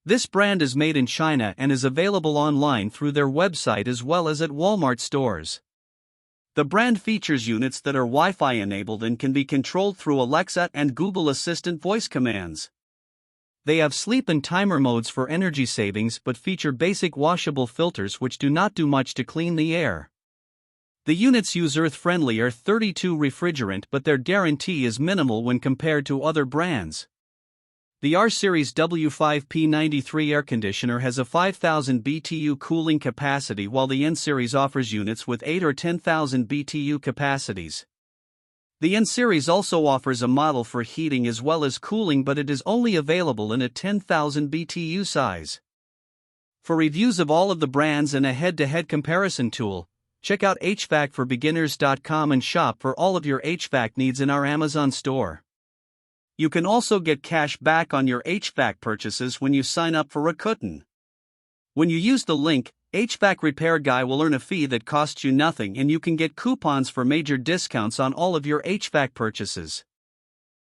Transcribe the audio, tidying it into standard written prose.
This brand is made in China and is available online through their website as well as at Walmart stores. The brand features units that are Wi-Fi enabled and can be controlled through Alexa and Google Assistant voice commands. They have sleep and timer modes for energy savings but feature basic washable filters which do not do much to clean the air. The units use earth-friendly R32 refrigerant but their guarantee is minimal when compared to other brands. The R-Series W5P93 air conditioner has a 5,000 BTU cooling capacity while the N-Series offers units with 8 or 10,000 BTU capacities. The N-Series also offers a model for heating as well as cooling but it is only available in a 10,000 BTU size. For reviews of all of the brands and a head-to-head comparison tool, check out HvacRepairGuy.com and shop for all of your HVAC needs in our Amazon store. You can also get cash back on your HVAC purchases when you sign up for Rakuten. When you use the link, HVAC Repair Guy will earn a fee that costs you nothing and you can get coupons for major discounts on all of your HVAC purchases.